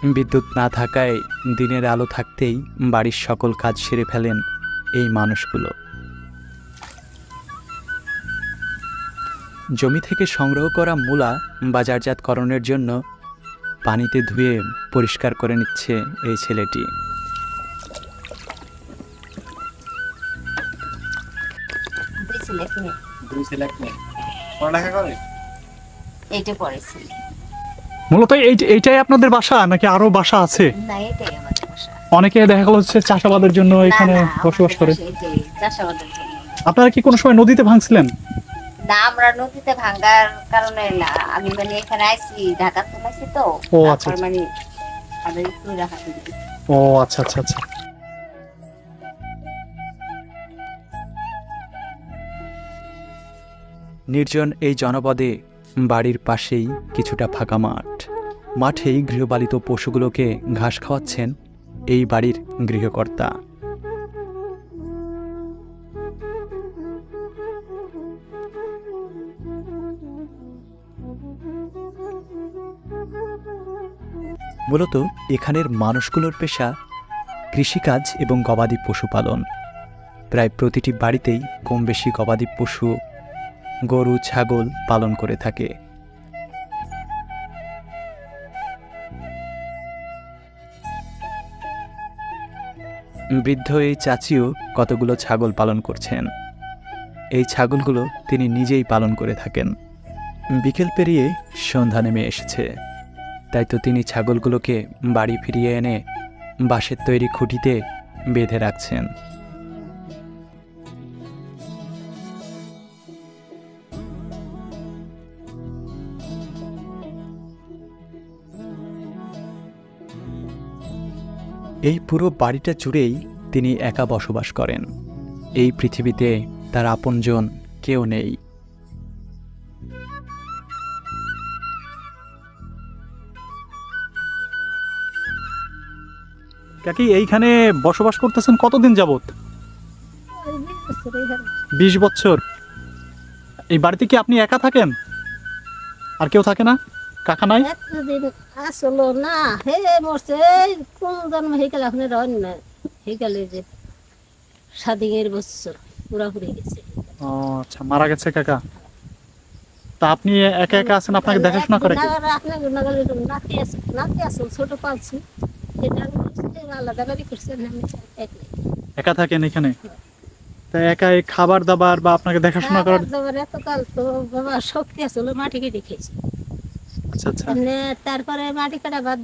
বিদ্যুৎ না থাকায় দিনের আলো থাকতেই বাড়ির সকল কাজ সেরে ফেলেন এই মানুষগুলো। জমি থেকে সংগ্রহ করা মূলা বাজারজাতকরণের জন্য পানিতে ধুয়ে পরিষ্কার করে নিচ্ছে এই ছেলেটি। মূলত এইটাই আপনাদের বাসা নাকি আরো বাসা আছে? না, এটাই আমাদের বাসা। অনেকে দেখা গেল হচ্ছে চাষাবাদের জন্য এখানে বসবাস করে। চাষাবাদের জন্য। আপনারা কি কোনো সময় নদীতে ভাঙছিলেন? না, আমরা নদীতে ভাঙার কারণে না, আমি মানে এখানে আইছি, ঢাকা তো আইছি তো। ও আচ্ছা, মানে আমাদের একটু রাখা দিই। ও আচ্ছা আচ্ছা আচ্ছা। নির্জন এই জনপদে বাড়ির পাশেই কিছুটা ফাঁকা মাঠ। মাঠেই গৃহপালিত পশুগুলোকে ঘাস খাওয়াচ্ছেন এই বাড়ির গৃহকর্তা। মূলত এখানের মানুষগুলোর পেশা কৃষিকাজ এবং গবাদি পশুপালন। প্রায় প্রতিটি বাড়িতেই কম বেশি গবাদি পশু, গরু ছাগল পালন করে থাকে। বৃদ্ধ এই চাচিও কতগুলো ছাগল পালন করছেন। এই ছাগলগুলো তিনি নিজেই পালন করে থাকেন। বিকেল পেরিয়ে সন্ধ্যা নেমে এসেছে, তাই তো তিনি ছাগলগুলোকে বাড়ি ফিরিয়ে এনে বাঁশের তৈরি খুঁটিতে বেঁধে রাখছেন। এই পুরো বাড়িটা জুড়েই তিনি একা বসবাস করেন। এই পৃথিবীতে তার আপনজন কেউ নেই। কাকি এইখানে বসবাস করতেছেন কতদিন যাবত? 20 বছর। এই বাড়িতে কি আপনি একা থাকেন? আর কেউ থাকে না? কাকা নাই? এতদিন আসলো না, হে মরছে কোন জন্ম হয়ে গেল, এখন রন না হয়ে গেল যে 7 বছর পুরাপুরি গেছে। ও আচ্ছা, মারা গেছে কাকা। তা আপনি একা একা আছেন, আপনাকে দেখাশোনা করে কে? নাতি আসল ছোট পালছি, সেটা আলাদা বাড়ি করছে, আমি একা থাকেন এখানে? তা একা এই খাবার দাবার বা আপনাকে দেখাশোনা করার এতকাল তো বাবা শক্তি আসলো, মাটি কেটে খেয়েছি। আচ্ছা আচ্ছা। তারপরে মাটি কাটা বাদ